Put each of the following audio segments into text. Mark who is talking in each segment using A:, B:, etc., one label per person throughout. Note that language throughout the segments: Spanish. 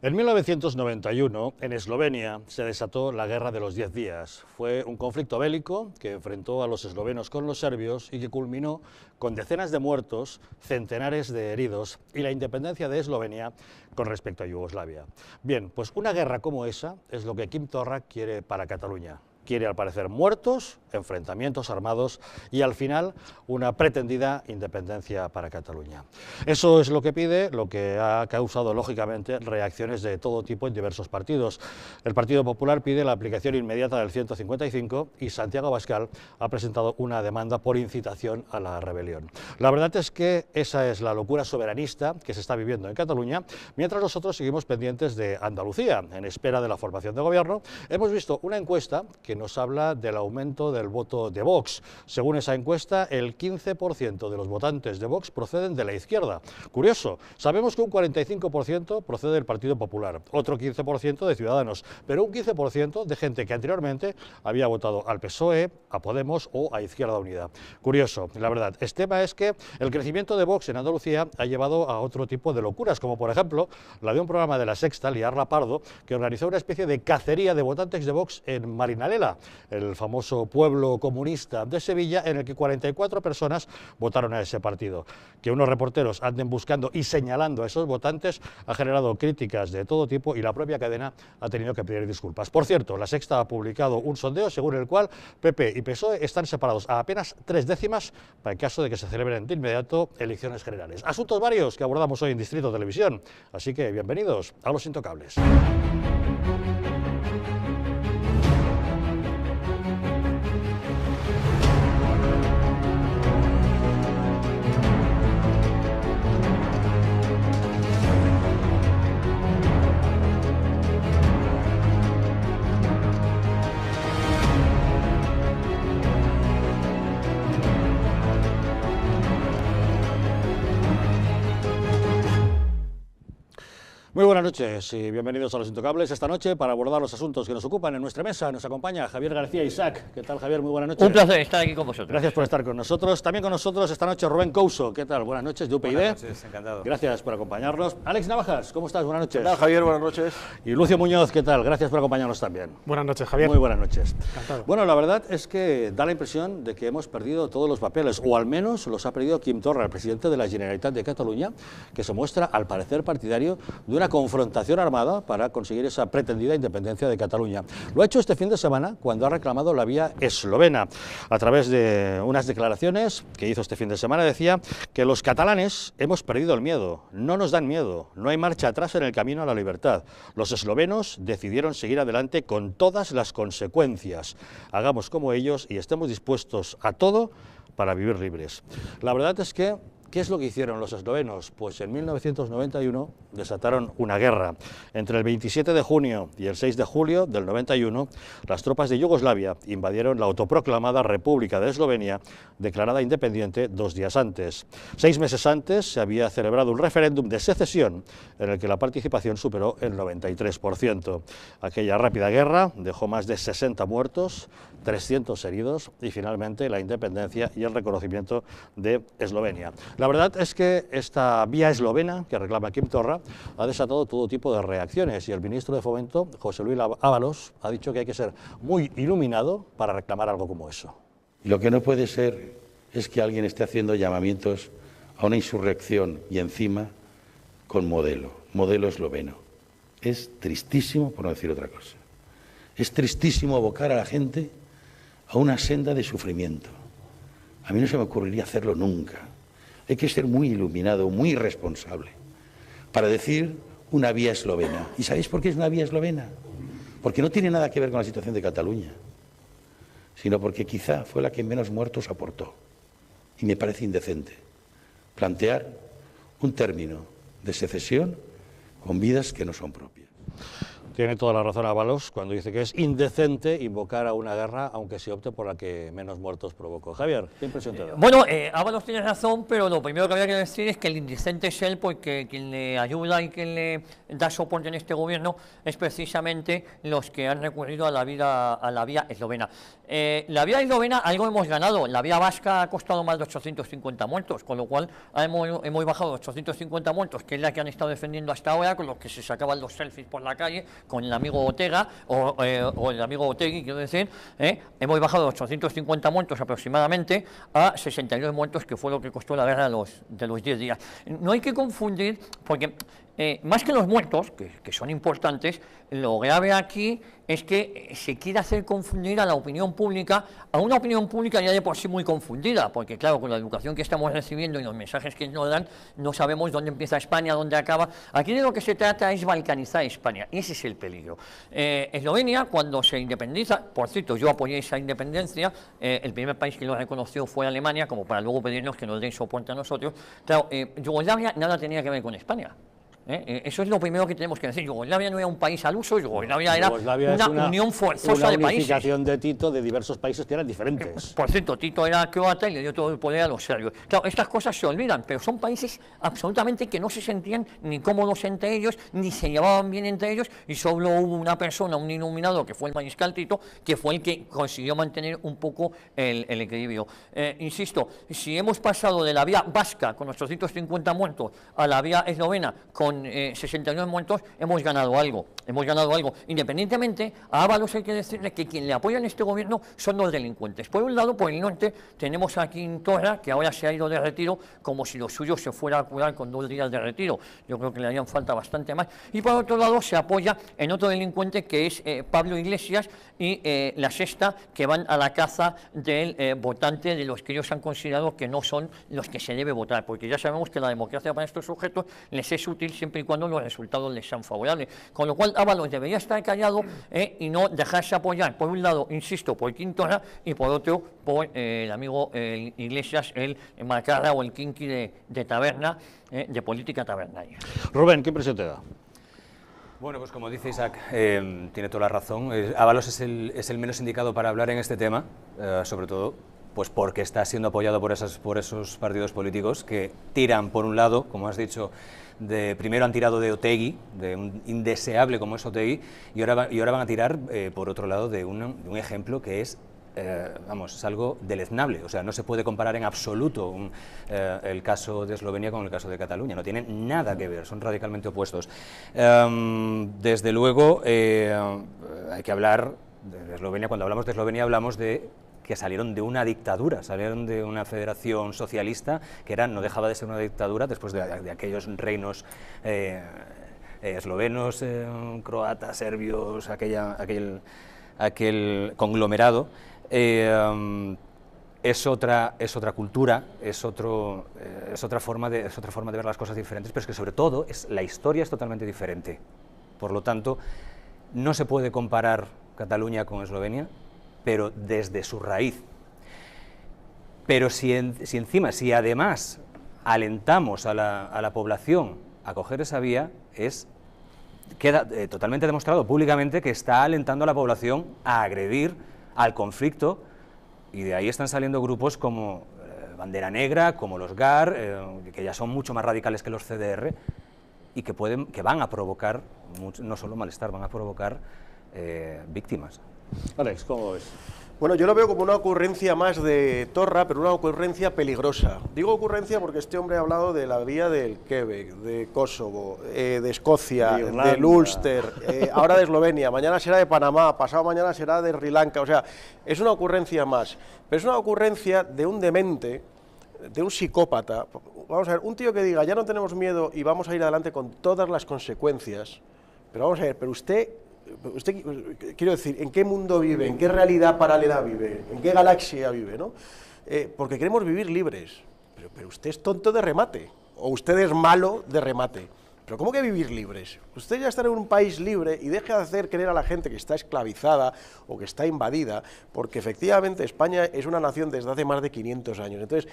A: En 1991, en Eslovenia, se desató la Guerra de los 10 días. Fue un conflicto bélico que enfrentó a los eslovenos con los serbios y que culminó con decenas de muertos, centenares de heridos y la independencia de Eslovenia con respecto a Yugoslavia. Bien, pues una guerra como esa es lo que Quim Torra quiere para Cataluña. Quiere, al parecer, muertos, enfrentamientos armados y, al final, una pretendida independencia para Cataluña. Eso es lo que pide, lo que ha causado, lógicamente, reacciones de todo tipo en diversos partidos. El Partido Popular pide la aplicación inmediata del 155 y Santiago Abascal ha presentado una demanda por incitación a la rebelión. La verdad es que esa es la locura soberanista que se está viviendo en Cataluña, mientras nosotros seguimos pendientes de Andalucía. En espera de la formación de gobierno, hemos visto una encuesta que nos habla del aumento del voto de Vox. Según esa encuesta, el 15% de los votantes de Vox proceden de la izquierda. Curioso, sabemos que un 45% procede del Partido Popular, otro 15% de Ciudadanos, pero un 15% de gente que anteriormente había votado al PSOE, a Podemos o a Izquierda Unida. Curioso, la verdad. El tema es que el crecimiento de Vox en Andalucía ha llevado a otro tipo de locuras, como por ejemplo la de un programa de La Sexta, Liarla Pardo, que organizó una especie de cacería de votantes de Vox en Marinalela, el famoso pueblo comunista de Sevilla, en el que 44 personas votaron a ese partido. Que unos reporteros anden buscando y señalando a esos votantes ha generado críticas de todo tipo y la propia cadena ha tenido que pedir disculpas. Por cierto, La Sexta ha publicado un sondeo según el cual PP y PSOE están separados a apenas 3 décimas para el caso de que se celebren de inmediato elecciones generales. Asuntos varios que abordamos hoy en Distrito Televisión, así que bienvenidos a Los Intocables. Muy buenas noches y bienvenidos a Los Intocables. Esta noche, para abordar los asuntos que nos ocupan en nuestra mesa, nos acompaña Javier García Isaac. ¿Qué tal, Javier? Muy buenas noches.
B: Un placer estar aquí con vosotros.
A: Gracias por estar con nosotros. También con nosotros esta noche Rubén Couso. ¿Qué tal? Buenas noches, de UPyD.
C: Buenas noches, encantado.
A: Gracias por acompañarnos. Alex Navajas, ¿cómo estás? Buenas noches.
C: ¿Qué tal, Javier? Buenas noches.
A: Y Lucio Muñoz, ¿qué tal? Gracias por acompañarnos también.
D: Buenas noches, Javier.
A: Muy buenas noches.
D: Encantado.
A: Bueno, la verdad es que da la impresión de que hemos perdido todos los papeles, o al menos los ha perdido Quim Torra, el presidente de la Generalitat de Cataluña, que se muestra, al parecer, partidario de una confrontación armada para conseguir esa pretendida independencia de Cataluña. Lo ha hecho este fin de semana cuando ha reclamado la vía eslovena. A través de unas declaraciones que hizo este fin de semana decía que los catalanes hemos perdido el miedo, no nos dan miedo, no hay marcha atrás en el camino a la libertad. Los eslovenos decidieron seguir adelante con todas las consecuencias. Hagamos como ellos y estemos dispuestos a todo para vivir libres. La verdad es que ¿qué es lo que hicieron los eslovenos? Pues en 1991 desataron una guerra. Entre el 27 de junio y el 6 de julio del 91, las tropas de Yugoslavia invadieron la autoproclamada República de Eslovenia, declarada independiente 2 días antes. 6 meses antes se había celebrado un referéndum de secesión en el que la participación superó el 93%. Aquella rápida guerra dejó más de 60 muertos, 300 heridos y finalmente la independencia y el reconocimiento de Eslovenia. La verdad es que esta vía eslovena que reclama Quim Torra ha desatado todo tipo de reacciones y el ministro de Fomento, José Luis Ábalos, ha dicho que hay que ser muy iluminado para reclamar algo como eso.
E: Lo que no puede ser es que alguien esté haciendo llamamientos a una insurrección y encima con modelo esloveno. Es tristísimo, por no decir otra cosa. Es tristísimo abocar a la gente a una senda de sufrimiento. A mí no se me ocurriría hacerlo nunca. Hay que ser muy iluminado, muy responsable, para decir una vía eslovena. ¿Y sabéis por qué es una vía eslovena? Porque no tiene nada que ver con la situación de Cataluña, sino porque quizá fue la que menos muertos aportó. Y me parece indecente plantear un término de secesión con vidas que no son propias.
A: Tiene toda la razón Ábalos cuando dice que es indecente invocar a una guerra, aunque se opte por la que menos muertos provocó. Javier, ¿qué impresión te da?
B: Bueno, Ábalos tiene razón, pero lo primero que habría que decir es que el indecente es él, porque quien le ayuda y quien le da soporte en este gobierno es precisamente los que han recurrido a la vía eslovena. La vía eslovena algo hemos ganado, la vía vasca ha costado más de 850 muertos, con lo cual hemos bajado 850 muertos, que es la que han estado defendiendo hasta ahora, con los que se sacaban los selfies por la calle, con el amigo Ortega, o el amigo Otegui, quiero decir, hemos bajado de 850 muertos aproximadamente a 62 muertos, que fue lo que costó la guerra de los 10 días. No hay que confundir, porque más que los muertos, que son importantes, lo grave aquí es que se quiere hacer confundir a la opinión pública, a una opinión pública ya de por sí muy confundida, porque claro, con la educación que estamos recibiendo y los mensajes que nos dan, no sabemos dónde empieza España, dónde acaba. Aquí de lo que se trata es balcanizar España, y ese es el peligro. Eslovenia, cuando se independiza, por cierto, yo apoyé esa independencia, el primer país que lo reconoció fue Alemania, como para luego pedirnos que nos den soporte a nosotros. Claro, Yugoslavia nada tenía que ver con España. Eso es lo primero que tenemos que decir. Yugoslavia no era un país al uso, Yugoslavia era una unión forzosa de países. Una
A: unificación de Tito de diversos países que eran diferentes.
B: Por cierto, Tito era croata y le dio todo el poder a los serbios. Claro, estas cosas se olvidan, pero son países absolutamente que no se sentían ni cómodos entre ellos, ni se llevaban bien entre ellos, y solo hubo una persona, un iluminado, que fue el mariscal Tito, que fue el que consiguió mantener un poco el equilibrio. Insisto, si hemos pasado de la vía vasca con 850 muertos a la vía eslovena con 69 muertos, hemos ganado algo, Independientemente, a Ábalos hay que decirle que quien le apoya en este gobierno son los delincuentes. Por un lado, por el norte, tenemos a Quintorra, que ahora se ha ido de retiro, como si lo suyo se fuera a curar con 2 días de retiro. Yo creo que le harían falta bastante más. Y por otro lado, se apoya en otro delincuente, que es Pablo Iglesias y la Sexta, que van a la caza del votante de los que ellos han considerado que no son los que se debe votar, porque ya sabemos que la democracia para estos sujetos les es útil siempre y cuando los resultados les sean favorables. Con lo cual, Ábalos debería estar callado y no dejarse apoyar, por un lado, insisto, por Quintorra, y por otro, por el amigo Iglesias, el macarra o el kinky de taberna, de política tabernaria.
A: Rubén, ¿qué impresión te da?
C: Bueno, pues como dice Isaac, tiene toda la razón. Ábalos es el menos indicado para hablar en este tema, sobre todo pues porque está siendo apoyado por esos partidos políticos que tiran, por un lado, como has dicho, primero han tirado de Otegui, de un indeseable como es Otegui, y ahora van a tirar, por otro lado, de un ejemplo que es, es algo deleznable. O sea, no se puede comparar en absoluto el caso de Eslovenia con el caso de Cataluña, no tienen nada que ver, son radicalmente opuestos. Desde luego, hay que hablar de Eslovenia. Cuando hablamos de Eslovenia hablamos de que salieron de una dictadura, salieron de una federación socialista que no dejaba de ser una dictadura después de aquellos reinos eslovenos, croatas, serbios, aquel conglomerado. Es otra cultura, es otra forma de ver las cosas diferentes, pero es que sobre todo la historia es totalmente diferente. Por lo tanto, no se puede comparar Cataluña con Eslovenia, pero desde su raíz. Pero si además alentamos a la población a coger esa vía, queda totalmente demostrado públicamente que está alentando a la población a agredir, al conflicto, y de ahí están saliendo grupos como Bandera Negra, como los GAR, que ya son mucho más radicales que los CDR, y que van a provocar, no solo malestar, van a provocar víctimas.
A: Alex, ¿cómo ves?
D: Bueno, yo lo veo como una ocurrencia más de Torra, pero una ocurrencia peligrosa. Digo ocurrencia porque este hombre ha hablado de la vía del Quebec, de Kosovo, de Escocia, del Ulster, ahora de Eslovenia, mañana será de Panamá, pasado mañana será de Sri Lanka. O sea, es una ocurrencia más, pero es una ocurrencia de un demente, de un psicópata. Vamos a ver, un tío que diga, ya no tenemos miedo y vamos a ir adelante con todas las consecuencias, pero vamos a ver, pero usted, quiero decir, ¿en qué mundo vive? ¿En qué realidad paralela vive? ¿En qué galaxia vive? ¿No? Porque queremos vivir libres, pero usted es tonto de remate, o usted es malo de remate. Pero ¿cómo que vivir libres? Usted ya está en un país libre y deje de hacer creer a la gente que está esclavizada o que está invadida, porque efectivamente España es una nación desde hace más de 500 años. Entonces,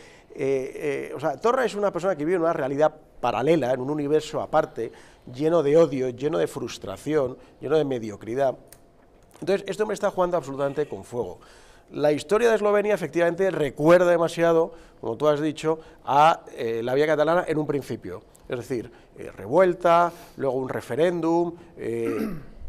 D: o sea, Torra es una persona que vive en una realidad paralela, en un universo aparte, lleno de odio, lleno de frustración, lleno de mediocridad. Entonces, este hombre está jugando absolutamente con fuego. La historia de Eslovenia efectivamente recuerda demasiado, como tú has dicho, a la vía catalana en un principio. Es decir, revuelta, luego un referéndum,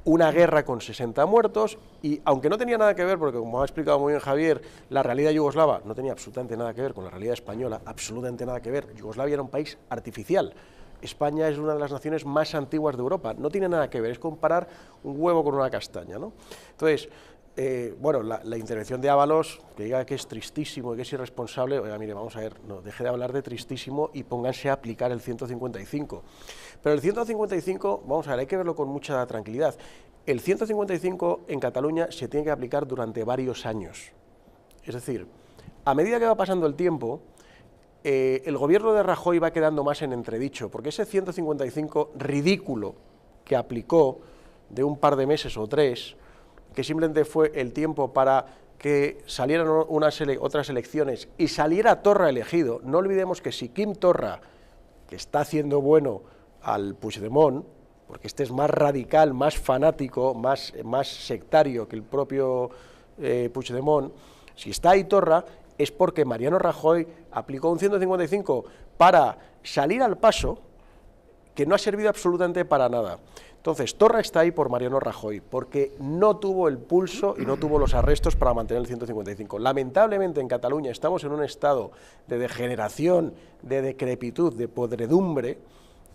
D: una guerra con 60 muertos, y aunque no tenía nada que ver, porque como ha explicado muy bien Javier, la realidad yugoslava no tenía absolutamente nada que ver con la realidad española, absolutamente nada que ver. Yugoslavia era un país artificial. España es una de las naciones más antiguas de Europa, no tiene nada que ver, es comparar un huevo con una castaña, ¿no? Entonces, bueno, la intervención de Ábalos, que diga que es tristísimo y que es irresponsable, oiga, mire, vamos a ver, no, deje de hablar de tristísimo y pónganse a aplicar el 155. Pero el 155, vamos a ver, hay que verlo con mucha tranquilidad. El 155 en Cataluña se tiene que aplicar durante varios años. Es decir, a medida que va pasando el tiempo, el gobierno de Rajoy va quedando más en entredicho, porque ese 155 ridículo que aplicó de un par de meses o 3, que simplemente fue el tiempo para que salieran otras elecciones y saliera Torra elegido. No olvidemos que si Quim Torra, que está haciendo bueno al Puigdemont, porque este es más radical, más fanático, más sectario que el propio Puigdemont, si está ahí Torra, es porque Mariano Rajoy aplicó un 155 para salir al paso, que no ha servido absolutamente para nada. Entonces, Torra está ahí por Mariano Rajoy, porque no tuvo el pulso y no tuvo los arrestos para mantener el 155. Lamentablemente, en Cataluña estamos en un estado de degeneración, de decrepitud, de podredumbre,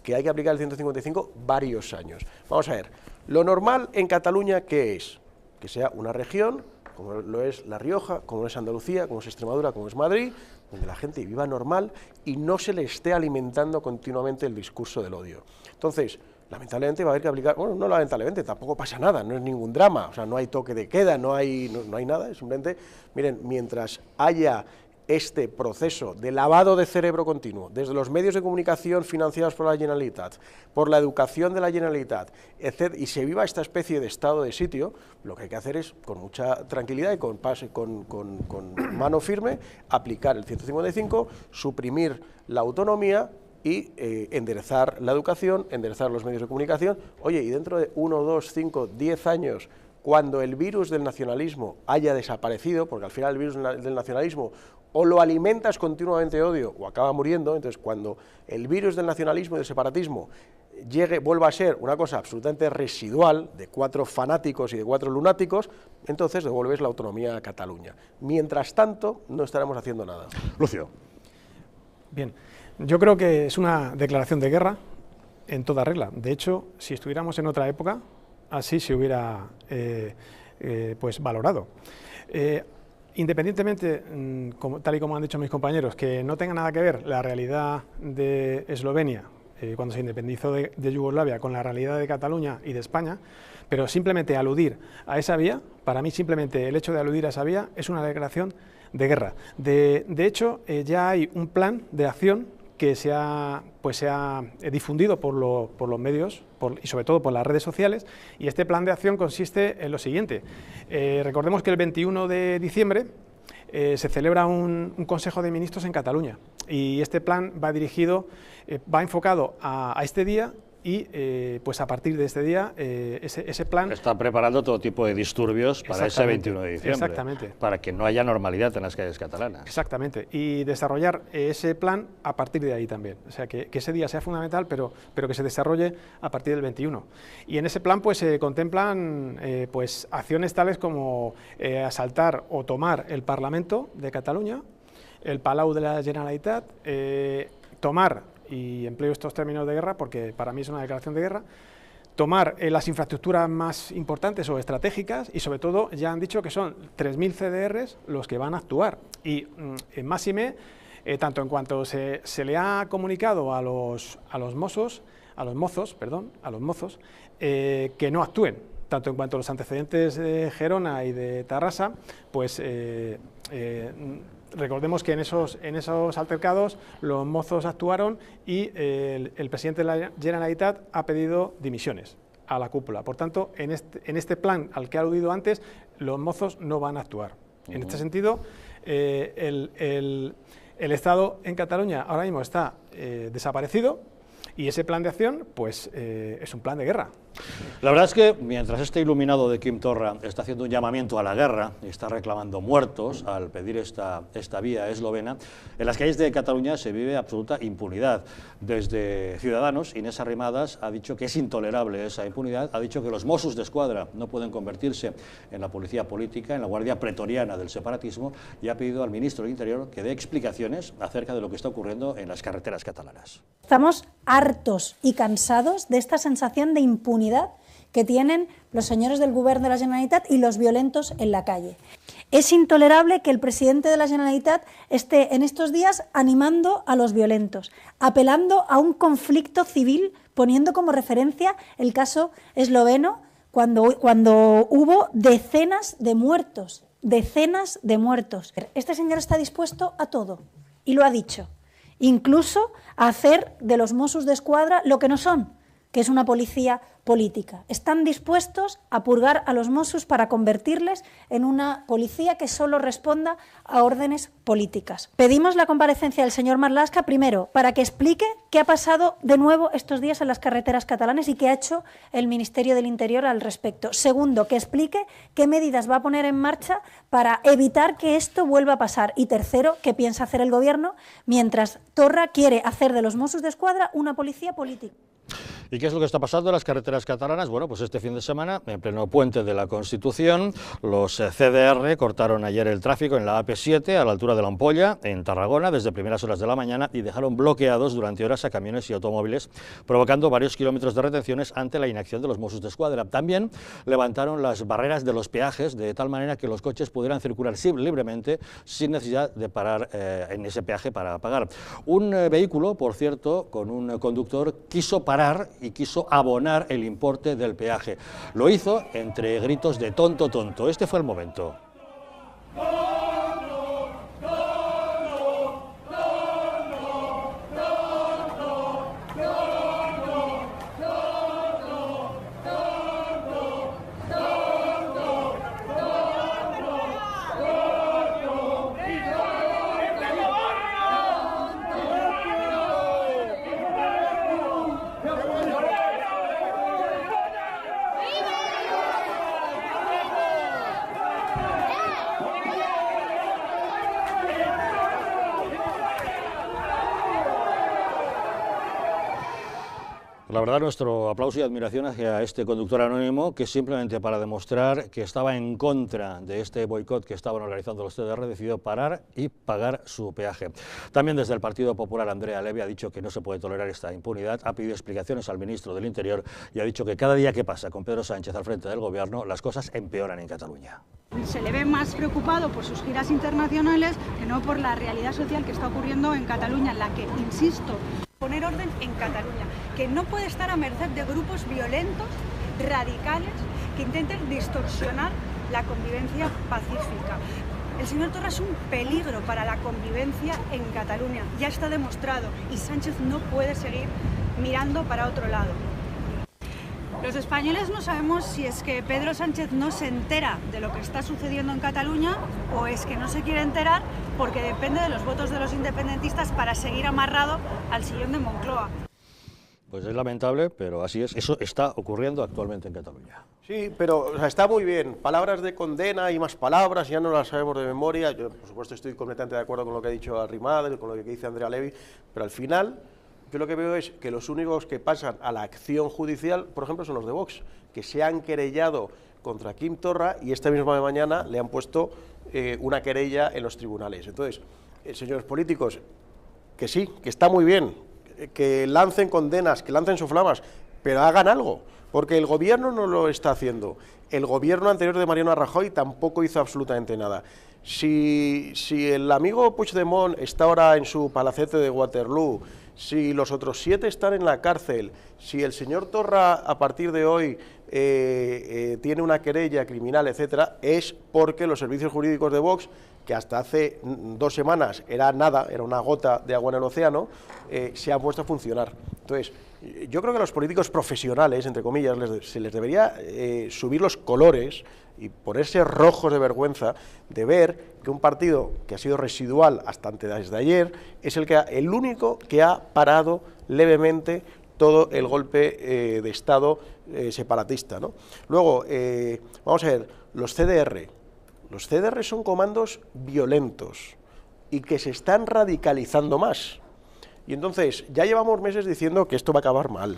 D: que hay que aplicar el 155 varios años. Vamos a ver, lo normal en Cataluña, ¿qué es? Que sea una región, como lo es La Rioja, como es Andalucía, como es Extremadura, como es Madrid, donde la gente viva normal y no se le esté alimentando continuamente el discurso del odio. Entonces, lamentablemente va a haber que aplicar, bueno, no lamentablemente, tampoco pasa nada, no es ningún drama, o sea, no hay toque de queda, no hay nada, es simplemente, miren, mientras haya este proceso de lavado de cerebro continuo, desde los medios de comunicación financiados por la Generalitat, por la educación de la Generalitat, etc., y se viva esta especie de estado de sitio, lo que hay que hacer es, con mucha tranquilidad y con mano firme, aplicar el 155, suprimir la autonomía y enderezar la educación, enderezar los medios de comunicación. Oye, y dentro de 1, 2, 5, 10 años, cuando el virus del nacionalismo haya desaparecido, porque al final el virus del nacionalismo o lo alimentas continuamente odio o acaba muriendo, entonces cuando el virus del nacionalismo y del separatismo vuelva a ser una cosa absolutamente residual, de 4 fanáticos y de 4 lunáticos, entonces devuelves la autonomía a Cataluña. Mientras tanto, no estaremos haciendo nada.
A: Lucio.
F: Bien, yo creo que es una declaración de guerra en toda regla. De hecho, si estuviéramos en otra época, así se hubiera pues valorado. Independientemente, tal y como han dicho mis compañeros, que no tenga nada que ver la realidad de Eslovenia cuando se independizó de Yugoslavia con la realidad de Cataluña y de España, pero simplemente aludir a esa vía, para mí simplemente el hecho de aludir a esa vía es una declaración de guerra. De hecho, ya hay un plan de acción que se ha difundido por los medios y sobre todo por las redes sociales, y este plan de acción consiste en lo siguiente. Recordemos que el 21 de diciembre se celebra un Consejo de Ministros en Cataluña, y este plan va enfocado a este día, y pues a partir de este día ese plan
A: está preparando todo tipo de disturbios para ese 21 de diciembre,
F: exactamente,
A: para que no haya normalidad en las calles catalanas.
F: Exactamente, y desarrollar ese plan a partir de ahí también, o sea que ese día sea fundamental, pero que se desarrolle a partir del 21. Y en ese plan pues se contemplan pues acciones tales como asaltar o tomar el Parlamento de Cataluña, el Palau de la Generalitat, tomar, y empleo estos términos de guerra porque para mí es una declaración de guerra, tomar las infraestructuras más importantes o estratégicas, y sobre todo ya han dicho que son 3.000 CDRs los que van a actuar, y máxime, tanto en cuanto se le ha comunicado a los mozos, que no actúen, tanto en cuanto a los antecedentes de Gerona y de Tarrasa, pues recordemos que en esos altercados los mozos actuaron y el presidente de la Generalitat ha pedido dimisiones a la cúpula. Por tanto, en este plan al que he aludido antes, los mozos no van a actuar. En este sentido, el Estado en Cataluña ahora mismo está desaparecido y ese plan de acción pues, es un plan de guerra.
A: La verdad es que mientras este iluminado de Quim Torra está haciendo un llamamiento a la guerra y está reclamando muertos al pedir esta vía eslovena, en las calles de Cataluña se vive absoluta impunidad. Desde Ciudadanos, Inés Arrimadas ha dicho que es intolerable esa impunidad, ha dicho que los Mossos d'Esquadra no pueden convertirse en la policía política, en la guardia pretoriana del separatismo, y ha pedido al ministro del Interior que dé explicaciones acerca de lo que está ocurriendo en las carreteras catalanas.
G: Estamos hartos y cansados de esta sensación de impunidad que tienen los señores del Govern de la Generalitat y los violentos en la calle. Es intolerable que el presidente de la Generalitat esté en estos días animando a los violentos, apelando a un conflicto civil, poniendo como referencia el caso esloveno cuando hubo decenas de muertos. Este señor está dispuesto a todo y lo ha dicho, incluso a hacer de los Mossos d'Esquadra lo que no son, que es una policía política. Están dispuestos a purgar a los Mossos para convertirles en una policía que solo responda a órdenes políticas. Pedimos la comparecencia del señor Marlaska, primero, para que explique qué ha pasado de nuevo estos días en las carreteras catalanas y qué ha hecho el Ministerio del Interior al respecto. Segundo, que explique qué medidas va a poner en marcha para evitar que esto vuelva a pasar. Y tercero, qué piensa hacer el Gobierno mientras Torra quiere hacer de los Mossos d'Esquadra una policía política.
A: ¿Y qué es lo que está pasando en las carreteras catalanas? Bueno, pues este fin de semana, en pleno puente de la Constitución, los CDR cortaron ayer el tráfico en la AP7 a la altura de la Ampolla, en Tarragona, desde primeras horas de la mañana, y dejaron bloqueados durante horas a camiones y automóviles, provocando varios kilómetros de retenciones ante la inacción de los Mossos d'Esquadra. También levantaron las barreras de los peajes, de tal manera que los coches pudieran circular libremente, sin necesidad de parar en ese peaje para pagar. Un vehículo, por cierto, con un conductor, quiso parar y quiso abonar el importe del peaje. Lo hizo entre gritos de tonto, tonto. Este fue el momento. La verdad, nuestro aplauso y admiración hacia este conductor anónimo que simplemente para demostrar que estaba en contra de este boicot que estaban organizando los CDR decidió parar y pagar su peaje. También desde el Partido Popular Andrea Levy ha dicho que no se puede tolerar esta impunidad, ha pedido explicaciones al ministro del Interior y ha dicho que cada día que pasa con Pedro Sánchez al frente del Gobierno las cosas empeoran en Cataluña.
H: Se le ve más preocupado por sus giras internacionales que no por la realidad social que está ocurriendo en Cataluña, en la que, insisto, poner orden en Cataluña, que no puede estar a merced de grupos violentos, radicales, que intenten distorsionar la convivencia pacífica. El señor Torra es un peligro para la convivencia en Cataluña, ya está demostrado, y Sánchez no puede seguir mirando para otro lado. Los españoles no sabemos si es que Pedro Sánchez no se entera de lo que está sucediendo en Cataluña o es que no se quiere enterar porque depende de los votos de los independentistas para seguir amarrado al sillón de Moncloa.
A: Pues es lamentable, pero así es. Eso está ocurriendo actualmente en Cataluña.
D: Sí, pero o sea, está muy bien. Palabras de condena y más palabras, ya no las sabemos de memoria. Yo, por supuesto, estoy completamente de acuerdo con lo que ha dicho Arrimadas, con lo que dice Andrea Levy, pero al final yo lo que veo es que los únicos que pasan a la acción judicial, por ejemplo, son los de Vox, que se han querellado contra Quim Torra y esta misma mañana le han puesto una querella en los tribunales. Entonces, señores políticos, que sí, que está muy bien, que lancen condenas, que lancen soflamas, pero hagan algo, porque el Gobierno no lo está haciendo. El Gobierno anterior de Mariano Rajoy tampoco hizo absolutamente nada. Si el amigo Puigdemont está ahora en su palacete de Waterloo, si los otros 7 están en la cárcel, si el señor Torra a partir de hoy tiene una querella criminal, etcétera, es porque los servicios jurídicos de Vox que hasta hace 2 semanas era nada, era una gota de agua en el océano, se ha puesto a funcionar. Entonces, yo creo que a los políticos profesionales, entre comillas, se les debería subir los colores y ponerse rojos de vergüenza de ver que un partido que ha sido residual hasta antes de ayer es el único que ha parado levemente todo el golpe de Estado separatista, ¿no? Luego, vamos a ver, los CDR. Los CDR son comandos violentos y que se están radicalizando más. Y entonces, ya llevamos meses diciendo que esto va a acabar mal,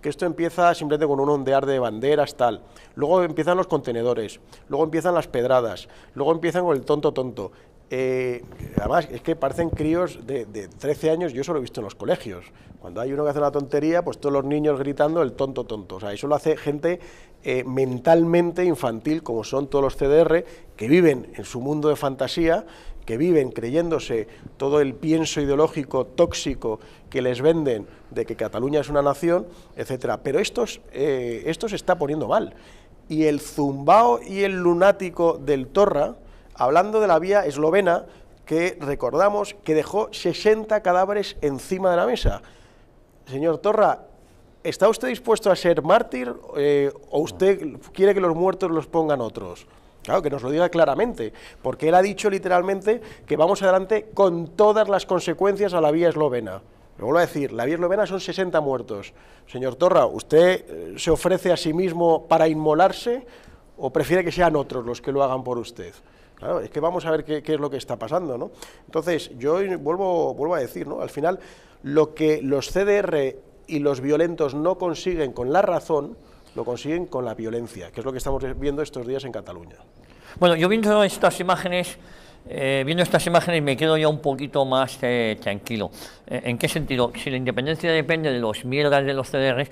D: que esto empieza simplemente con un ondear de banderas, tal. Luego empiezan los contenedores, luego empiezan las pedradas, luego empiezan con el tonto. Además, es que parecen críos de 13 años, yo eso lo he visto en los colegios. Cuando hay uno que hace una tontería, pues todos los niños gritando el tonto. O sea, eso lo hace gente mentalmente infantil, como son todos los CDR, que viven en su mundo de fantasía, que viven creyéndose todo el pienso ideológico tóxico que les venden de que Cataluña es una nación, etcétera. Pero esto se está poniendo mal. Y el zumbao y el lunático del Torra, hablando de la vía eslovena, que recordamos que dejó 60 cadáveres encima de la mesa. Señor Torra, ¿está usted dispuesto a ser mártir o usted quiere que los muertos los pongan otros? Claro, que nos lo diga claramente, porque él ha dicho literalmente que vamos adelante con todas las consecuencias a la vía eslovena. Lo vuelvo a decir, la vía eslovena son 60 muertos. Señor Torra, ¿usted se ofrece a sí mismo para inmolarse o prefiere que sean otros los que lo hagan por usted? Claro, es que vamos a ver qué es lo que está pasando, ¿no? Entonces, yo vuelvo a decir, ¿no? Al final, lo que los CDR y los violentos no consiguen con la razón, lo consiguen con la violencia, que es lo que estamos viendo estos días en Cataluña.
B: Bueno, yo viendo estas imágenes me quedo ya un poquito más tranquilo. ¿En qué sentido? Si la independencia depende de los mierdas de los CDR,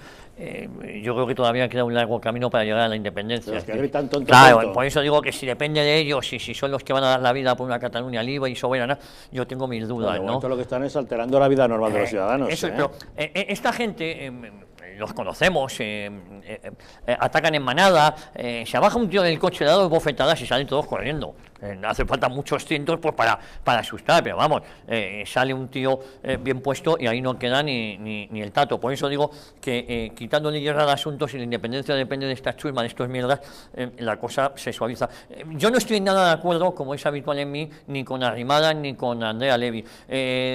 B: yo creo que todavía queda un largo camino para llegar a la independencia.
A: Los que gritan tonto,
B: claro,
A: tonto.
B: por eso digo que si depende de ellos y si son los que van a dar la vida por una Cataluña libre y soberana, yo tengo mis dudas,
A: De
B: ¿no?
A: momento lo que están es alterando la vida normal de los ciudadanos.
B: Eso, pero esta gente, los conocemos, atacan en manada, se baja un tío del coche, le da 2 bofetadas y salen todos corriendo. Hace falta muchos cientos pues, para asustar, pero vamos, sale un tío bien puesto y ahí no queda ni el tato. Por eso digo que quitándole guerra al asunto, si la independencia depende de estas chusmas, de estos mierdas, la cosa se suaviza. Yo no estoy nada de acuerdo, como es habitual en mí, ni con Arrimada ni con Andrea Levy.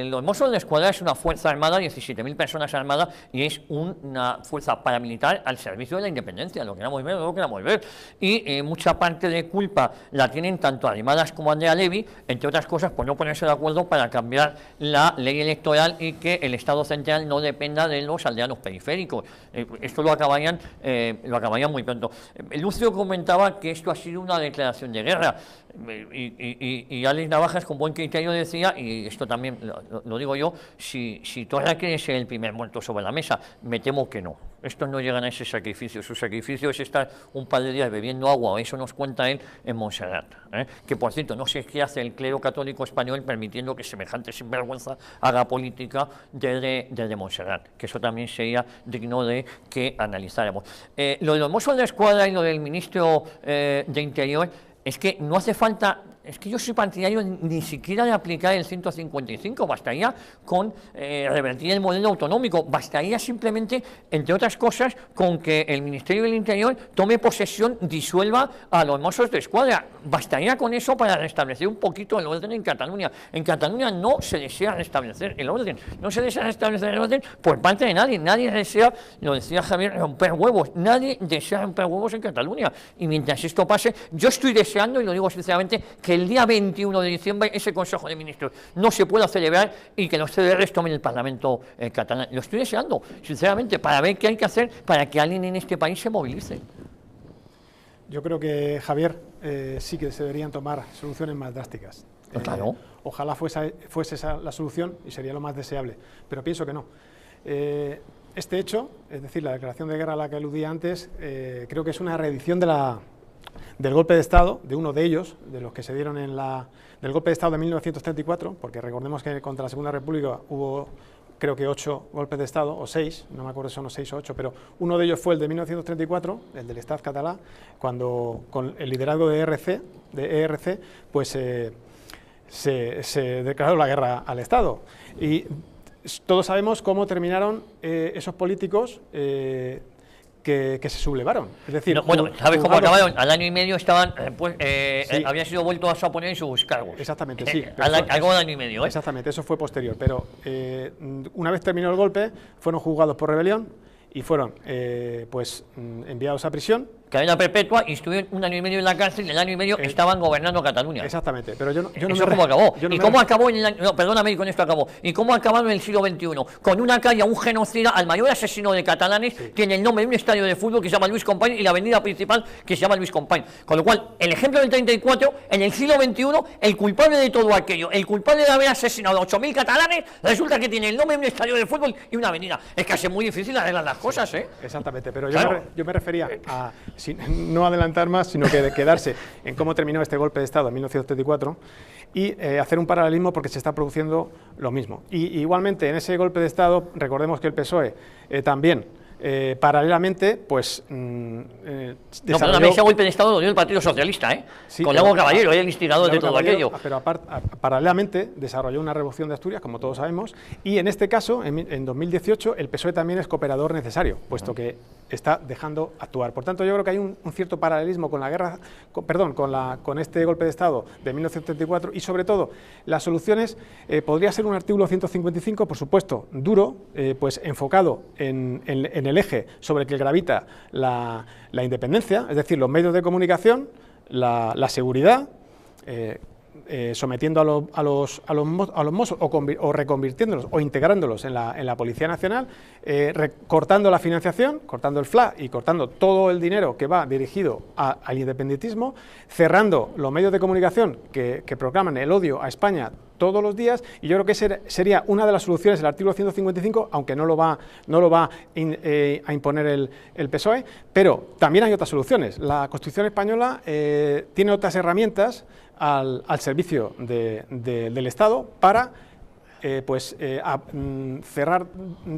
B: Los Mossos de Escuadra es una fuerza armada, 17.000 personas armadas, y es una fuerza paramilitar al servicio de la independencia, lo queramos ver o no lo queramos ver. Y mucha parte de culpa la tienen tanto Arrimadas como Andrea Levy, entre otras cosas, por no ponerse de acuerdo para cambiar la ley electoral y que el Estado central no dependa de los aldeanos periféricos. Esto lo acabarían muy pronto. Lucio comentaba que esto ha sido una declaración de guerra. Y Alex Navajas con buen criterio decía, y esto también lo digo yo, si Torra quiere ser el primer muerto sobre la mesa, me temo que no. Estos no llegan a ese sacrificio. Su sacrificio es estar un par de días bebiendo agua, eso nos cuenta él en Montserrat. Que por cierto, no sé qué hace el clero católico español permitiendo que semejante sinvergüenza haga política desde Montserrat, que eso también sería digno de que analizáramos. Lo de los Mossos de Escuadra y lo del ministro de Interior, es que no hace falta, es que yo soy partidario ni siquiera de aplicar el 155, bastaría con revertir el modelo autonómico, bastaría simplemente, entre otras cosas, con que el Ministerio del Interior tome posesión, disuelva a los Mossos de Escuadra, bastaría con eso para restablecer un poquito el orden en Cataluña. En Cataluña no se desea restablecer el orden, no se desea restablecer el orden por parte de nadie desea, lo decía Javier, romper huevos, nadie desea romper huevos en Cataluña, y mientras esto pase, yo estoy deseando, y lo digo sinceramente, que el día 21 de diciembre ese Consejo de Ministros no se pueda celebrar y que los CDRs tomen el Parlamento catalán. Lo estoy deseando, sinceramente, para ver qué hay que hacer para que alguien en este país se movilice.
F: Yo creo que, Javier, sí que se deberían tomar soluciones más drásticas.
B: Claro.
F: Ojalá fuese esa la solución y sería lo más deseable, pero pienso que no. Este hecho, es decir, la declaración de guerra a la que aludía antes, creo que es una reedición del golpe de Estado, de uno de ellos, de los que se dieron del golpe de Estado de 1934, porque recordemos que contra la Segunda República hubo, creo que 8 golpes de Estado, o 6, no me acuerdo si son 6 o 8, pero uno de ellos fue el de 1934, el del Estat català, cuando con el liderazgo de ERC, pues se declaró la guerra al Estado. Y todos sabemos cómo terminaron esos políticos que se sublevaron. Es decir,
B: no, bueno, ¿sabes cómo acabaron? Al año y medio estaban,
F: sí.
B: habían sido vueltos a poner en sus cargos.
F: Exactamente, sí.
B: Algo de año y medio, ¿eh?
F: Exactamente, eso fue posterior. Pero una vez terminó el golpe, fueron juzgados por rebelión y fueron pues enviados a prisión.
B: Cadena perpetua, y estuvieron un año y medio en la cárcel, y el año y medio estaban gobernando Cataluña.
F: Exactamente, pero yo no
B: ¿Eso cómo acabó? ¿Y cómo acabó en el año, no, perdóname, con esto acabó? ¿Y cómo acabaron en el siglo XXI? Con una calle, un genocida, al mayor asesino de catalanes, sí. Tiene el nombre de un estadio de fútbol que se llama Luis Companys y la avenida principal que se llama Luis Companys. Con lo cual, el ejemplo del 34, en el siglo XXI, el culpable de todo aquello, el culpable de haber asesinado a 8.000 catalanes, resulta que tiene el nombre de un estadio de fútbol y una avenida. Es casi muy difícil arreglar las cosas, ¿eh?
F: Exactamente, pero
B: claro.
F: yo me refería a, no adelantar más, sino que quedarse en cómo terminó este golpe de Estado en 1934 y hacer un paralelismo porque se está produciendo lo mismo. Y igualmente en ese golpe de Estado, recordemos que el PSOE también paralelamente, pues
B: no, perdóname, ese golpe de Estado lo dio el Partido Socialista, ¿eh? Sí, con Lago Caballero, el instigador de todo aquello.
F: Pero paralelamente desarrolló una revolución de Asturias, como todos sabemos, y en este caso, en 2018, el PSOE también es cooperador necesario, puesto que está dejando actuar. Por tanto, yo creo que hay un cierto paralelismo con la guerra, con este golpe de Estado de 1934 y, sobre todo, las soluciones podría ser un artículo 155, por supuesto, duro, pues enfocado en el eje sobre el que gravita la independencia, es decir, los medios de comunicación, la seguridad, sometiendo a los mozos o reconvirtiéndolos o integrándolos en la Policía Nacional, cortando la financiación, cortando el FLA y cortando todo el dinero que va dirigido al independentismo, cerrando los medios de comunicación que proclaman el odio a España todos los días, y yo creo que sería una de las soluciones del artículo 155, aunque no lo va a imponer el PSOE, pero también hay otras soluciones. La Constitución española tiene otras herramientas al servicio del Estado para cerrar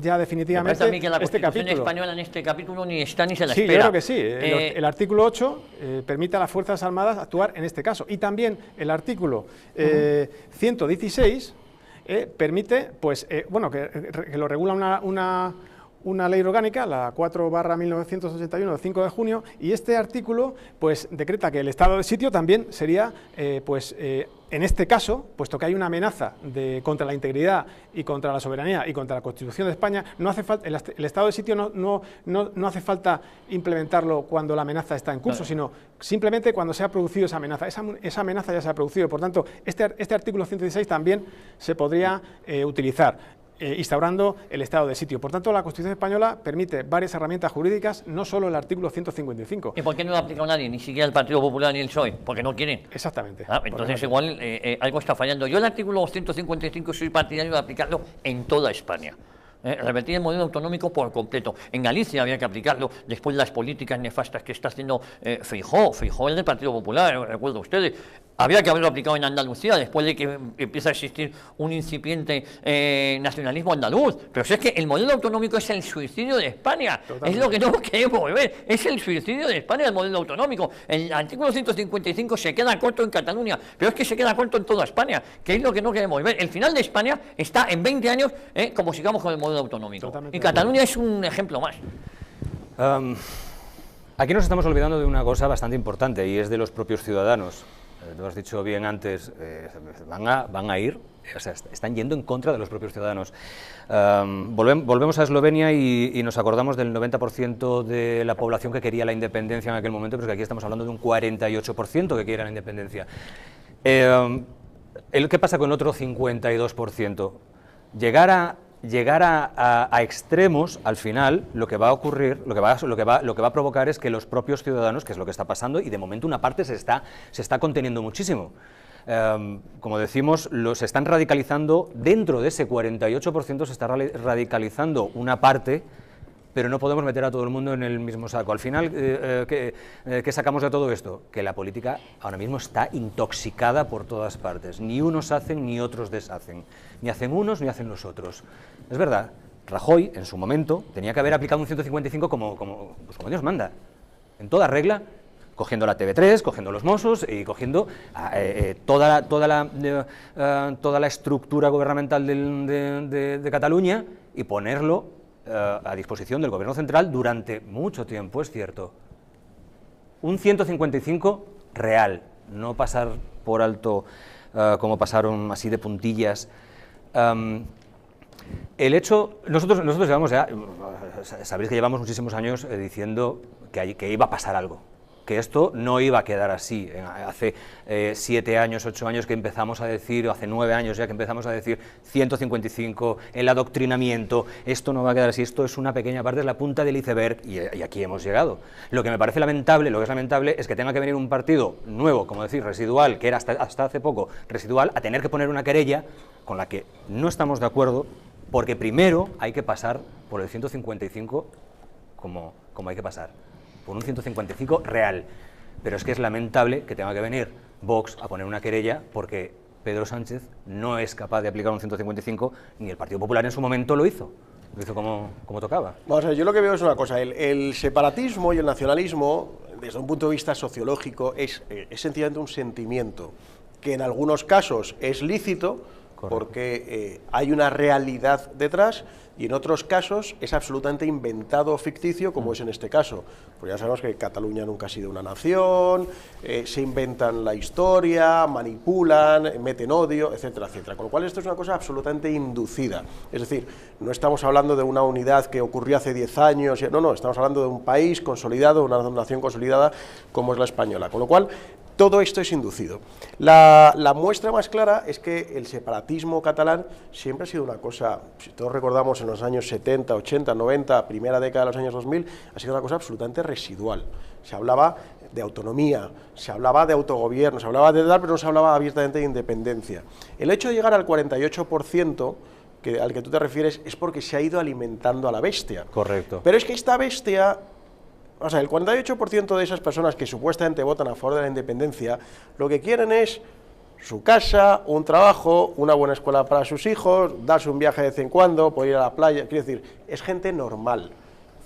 F: ya definitivamente
B: a mí que la
F: este
B: Constitución
F: capítulo.
B: española en este capítulo ni está ni se la
F: Sí,
B: espera.
F: yo creo que sí. El artículo 8 permite a las Fuerzas Armadas actuar en este caso. Y también el artículo 116 permite, que lo regula una ley orgánica, la 4/1981 del 5 de junio, y este artículo pues decreta que el estado de sitio también sería en este caso, puesto que hay una amenaza contra la integridad y contra la soberanía y contra la Constitución de España, no hace falta, el estado de sitio no hace falta implementarlo cuando la amenaza está en curso, sino simplemente cuando se ha producido esa amenaza. Esa amenaza ya se ha producido, por tanto, este artículo 116 también se podría utilizar, instaurando el estado de sitio. Por tanto, la Constitución española permite varias herramientas jurídicas, no solo el artículo 155.
B: ¿Y por qué no lo ha aplicado nadie? Ni siquiera el Partido Popular ni el PSOE, porque no quieren.
F: Exactamente.
B: Entonces igual algo está fallando. Yo el artículo 155 soy partidario de aplicarlo en toda España. Revertir el modelo autonómico por completo. En Galicia había que aplicarlo después de las políticas nefastas que está haciendo Feijóo, el del Partido Popular, recuerdo ustedes. Había que haberlo aplicado en Andalucía después de que empieza a existir un incipiente nacionalismo andaluz. Pero si es que el modelo autonómico es el suicidio de España. Totalmente. Es lo que no queremos ver. Es el suicidio de España el modelo autonómico. El artículo 155 se queda corto en Cataluña, pero es que se queda corto en toda España, que es lo que no queremos ver. El final de España está en 20 años, como sigamos con el modelo autonómico. Totalmente. Y Cataluña es un ejemplo más.
C: Aquí nos estamos olvidando de una cosa bastante importante, y es de los propios ciudadanos. Tú has dicho bien antes, van a ir, o sea, están yendo en contra de los propios ciudadanos. Volvemos a Eslovenia y nos acordamos del 90% de la población que quería la independencia en aquel momento, pero es que aquí estamos hablando de un 48% que quiere la independencia. ¿Qué pasa con el otro 52%? Llegar a extremos, al final, lo que va a ocurrir, lo que va a provocar es que los propios ciudadanos, que es lo que está pasando, y de momento una parte se está conteniendo muchísimo. Como decimos, se están radicalizando, dentro de ese 48% se está radicalizando una parte, pero no podemos meter a todo el mundo en el mismo saco. Al final, ¿qué sacamos de todo esto? Que la política ahora mismo está intoxicada por todas partes. Ni unos hacen ni otros deshacen. Ni hacen unos ni hacen los otros. Es verdad, Rajoy, en su momento, tenía que haber aplicado un 155 como Dios manda. En toda regla, cogiendo la TV3, cogiendo los Mossos y cogiendo toda la estructura gubernamental de Cataluña y ponerlo a disposición del gobierno central durante mucho tiempo, es cierto. Un 155 real, no pasar por alto como pasaron así de puntillas. El hecho, nosotros llevamos ya, sabéis que llevamos muchísimos años diciendo que iba a pasar algo, que esto no iba a quedar así. Hace 7 años, 8 años que empezamos a decir, o hace 9 años ya que empezamos a decir 155, el adoctrinamiento, esto no va a quedar así, esto es una pequeña parte, es la punta del iceberg y aquí hemos llegado. Lo que me parece lamentable, lo que es lamentable es que tenga que venir un partido nuevo, como decir, residual, que era hasta hace poco residual, a tener que poner una querella con la que no estamos de acuerdo, porque primero hay que pasar por el 155 como hay que pasar, por un 155 real. Pero es que es lamentable que tenga que venir Vox a poner una querella porque Pedro Sánchez no es capaz de aplicar un 155, ni el Partido Popular en su momento lo hizo como tocaba.
D: Vamos a ver, yo lo que veo es una cosa, el separatismo y el nacionalismo, desde un punto de vista sociológico, es sencillamente un sentimiento que en algunos casos es lícito, porque hay una realidad detrás, y en otros casos es absolutamente inventado o ficticio, como es en este caso. Pues ya sabemos que Cataluña nunca ha sido una nación, se inventan la historia, manipulan, meten odio, etcétera, etcétera. Con lo cual esto es una cosa absolutamente inducida. Es decir, no estamos hablando de una unidad que ocurrió hace 10 años, no, estamos hablando de un país consolidado, una nación consolidada como es la española. Con lo cual, todo esto es inducido. La muestra más clara es que el separatismo catalán siempre ha sido una cosa, si todos recordamos en los años 70, 80, 90, primera década de los años 2000, ha sido una cosa absolutamente residual. Se hablaba de autonomía, se hablaba de autogobierno, se hablaba de dar, pero no se hablaba abiertamente de independencia. El hecho de llegar al 48%, al que tú te refieres, es porque se ha ido alimentando a la bestia.
C: Correcto.
D: Pero es que esta bestia... O sea, el 48% de esas personas que supuestamente votan a favor de la independencia, lo que quieren es su casa, un trabajo, una buena escuela para sus hijos, darse un viaje de vez en cuando, poder ir a la playa. Quiero decir, es gente normal.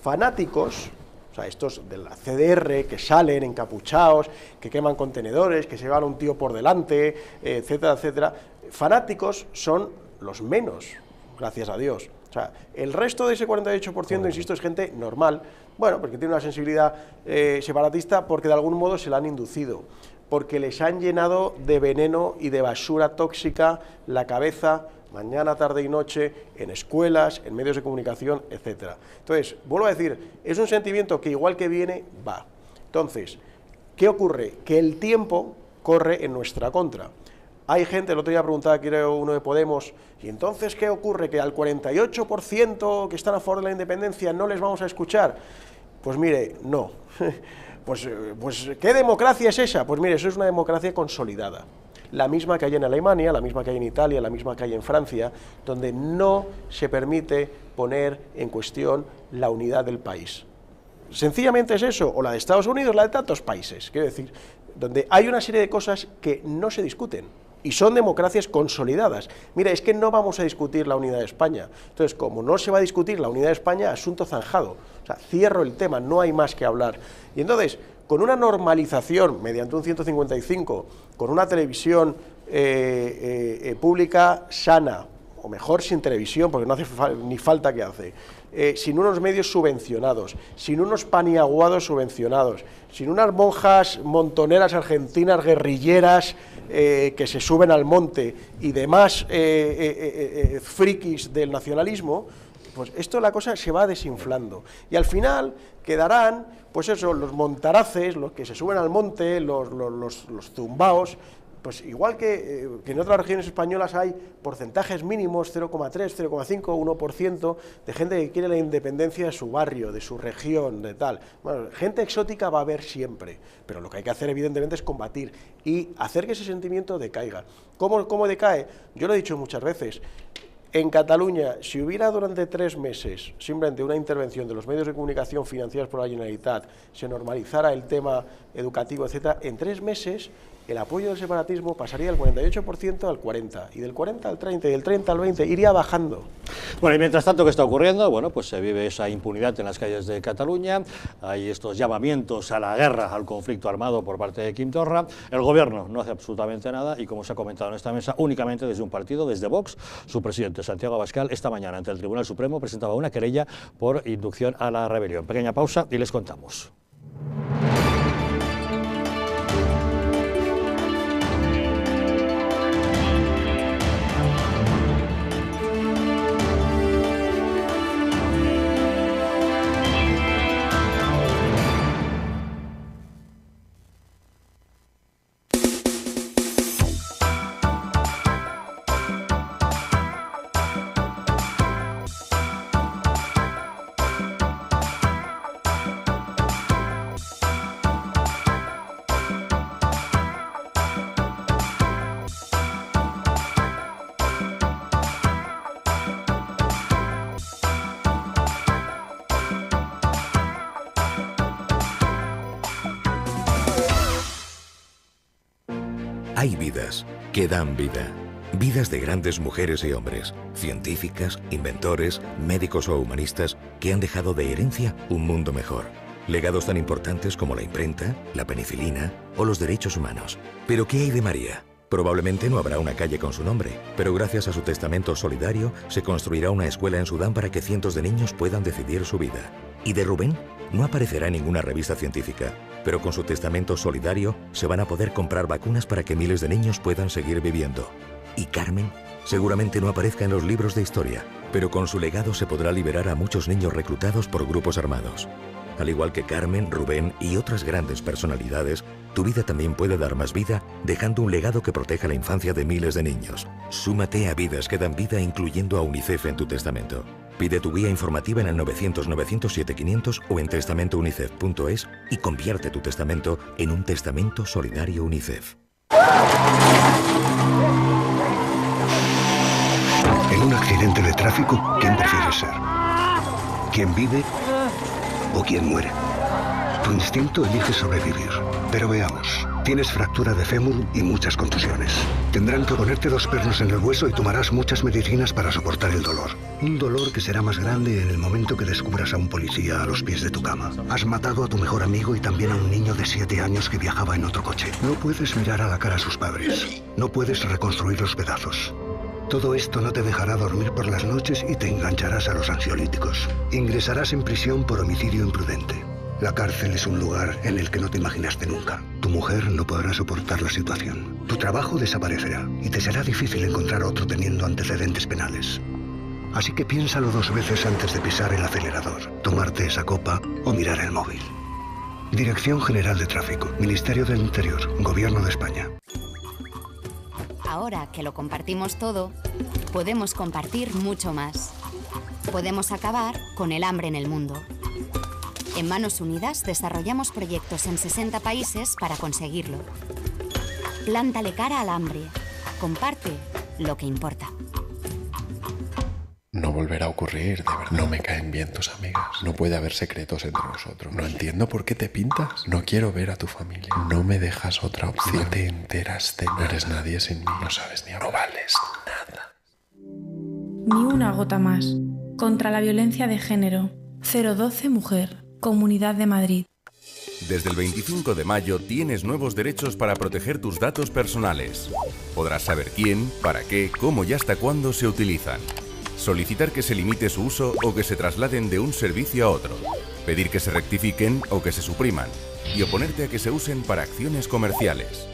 D: Fanáticos, o sea, estos de la CDR que salen encapuchados, que queman contenedores, que se llevan a un tío por delante, etcétera, etcétera. Fanáticos son los menos, gracias a Dios. O sea, el resto de ese 48%, insisto, es gente normal, bueno, porque tiene una sensibilidad separatista, porque de algún modo se la han inducido, porque les han llenado de veneno y de basura tóxica la cabeza, mañana, tarde y noche, en escuelas, en medios de comunicación, etcétera. Entonces, vuelvo a decir, es un sentimiento que igual que viene, va. Entonces, ¿qué ocurre? Que el tiempo corre en nuestra contra. Hay gente, el otro día preguntaba, creo, uno de Podemos, y entonces, ¿qué ocurre? ¿Que al 48% que están a favor de la independencia no les vamos a escuchar? Pues mire, no. Pues, ¿qué democracia es esa? Pues mire, eso es una democracia consolidada. La misma que hay en Alemania, la misma que hay en Italia, la misma que hay en Francia, donde no se permite poner en cuestión la unidad del país. Sencillamente es eso, o la de Estados Unidos, la de tantos países, quiero decir, donde hay una serie de cosas que no se discuten. Y son democracias consolidadas. Mira, es que no vamos a discutir la unidad de España. Entonces, como no se va a discutir la unidad de España, asunto zanjado. O sea, cierro el tema, no hay más que hablar. Y entonces, con una normalización mediante un 155, con una televisión pública sana, o mejor sin televisión, porque no hace ni falta que hace, sin unos medios subvencionados, sin unos paniaguados subvencionados, sin unas monjas montoneras argentinas guerrilleras que se suben al monte y demás frikis del nacionalismo, pues esto la cosa se va desinflando. Y al final quedarán, pues eso, los montaraces, los que se suben al monte, los zumbaos. Pues igual que en otras regiones españolas hay porcentajes mínimos, 0,3, 0,5, 1%, de gente que quiere la independencia de su barrio, de su región, de tal. Bueno, gente exótica va a haber siempre, pero lo que hay que hacer evidentemente es combatir y hacer que ese sentimiento decaiga. ¿Cómo decae? Yo lo he dicho muchas veces. En Cataluña, si hubiera durante 3 meses simplemente una intervención de los medios de comunicación financiados por la Generalitat, se normalizara el tema educativo, etcétera, en 3 meses el apoyo del separatismo pasaría del 48% al 40%, y del 40% al 30%, y del 30% al 20%, iría bajando.
A: Bueno, y mientras tanto, ¿qué está ocurriendo? Bueno, pues se vive esa impunidad en las calles de Cataluña, hay estos llamamientos a la guerra, al conflicto armado por parte de Quim Torra, el gobierno no hace absolutamente nada y, como se ha comentado en esta mesa, únicamente desde un partido, desde Vox. Su presidente, Santiago Abascal, esta mañana ante el Tribunal Supremo presentaba una querella por inducción a la rebelión. Pequeña pausa y les contamos.
I: Hay vidas que dan vida. Vidas de grandes mujeres y hombres, científicas, inventores, médicos o humanistas que han dejado de herencia un mundo mejor. Legados tan importantes como la imprenta, la penicilina o los derechos humanos. ¿Pero qué hay de María? Probablemente no habrá una calle con su nombre, pero gracias a su testamento solidario se construirá una escuela en Sudán para que cientos de niños puedan decidir su vida. ¿Y de Rubén? No aparecerá en ninguna revista científica, pero con su testamento solidario se van a poder comprar vacunas para que miles de niños puedan seguir viviendo. ¿Y Carmen? Seguramente no aparezca en los libros de historia, pero con su legado se podrá liberar a muchos niños reclutados por grupos armados. Al igual que Carmen, Rubén y otras grandes personalidades, tu vida también puede dar más vida dejando un legado que proteja la infancia de miles de niños. Súmate a Vidas que dan vida incluyendo a UNICEF en tu testamento. Pide tu guía informativa en el 900-907-500 o en testamentounicef.es y convierte tu testamento en un testamento solidario UNICEF.
J: En un accidente de tráfico, ¿quién prefieres ser? ¿Quién vive o quién muere? Tu instinto elige sobrevivir. Pero veamos, tienes fractura de fémur y muchas contusiones. Tendrán que ponerte 2 pernos en el hueso y tomarás muchas medicinas para soportar el dolor. Un dolor que será más grande en el momento que descubras a un policía a los pies de tu cama. Has matado a tu mejor amigo y también a un niño de 7 años que viajaba en otro coche. No puedes mirar a la cara a sus padres. No puedes reconstruir los pedazos. Todo esto no te dejará dormir por las noches y te engancharás a los ansiolíticos. Ingresarás en prisión por homicidio imprudente. La cárcel es un lugar en el que no te imaginaste nunca. Tu mujer no podrá soportar la situación. Tu trabajo desaparecerá y te será difícil encontrar otro teniendo antecedentes penales. Así que piénsalo 2 veces antes de pisar el acelerador, tomarte esa copa o mirar el móvil. Dirección General de Tráfico, Ministerio del Interior, Gobierno de España.
K: Ahora que lo compartimos todo, podemos compartir mucho más. Podemos acabar con el hambre en el mundo. En Manos Unidas desarrollamos proyectos en 60 países para conseguirlo. Plántale cara al hambre. Comparte lo que importa.
L: No volverá a ocurrir, de verdad. No me caen bien tus amigas. No puede haber secretos entre nosotros. No entiendo por qué te pintas. No quiero ver a tu familia. No me dejas otra opción. No te enteras de nada. No eres nadie sin mí. No sabes ni hablar. No vales nada.
M: Ni una gota más. Contra la violencia de género. 012 Mujer. Comunidad de Madrid.
N: Desde el 25 de mayo tienes nuevos derechos para proteger tus datos personales. Podrás saber quién, para qué, cómo y hasta cuándo se utilizan. Solicitar que se limite su uso o que se trasladen de un servicio a otro. Pedir que se rectifiquen o que se supriman. Y oponerte a que se usen para acciones comerciales.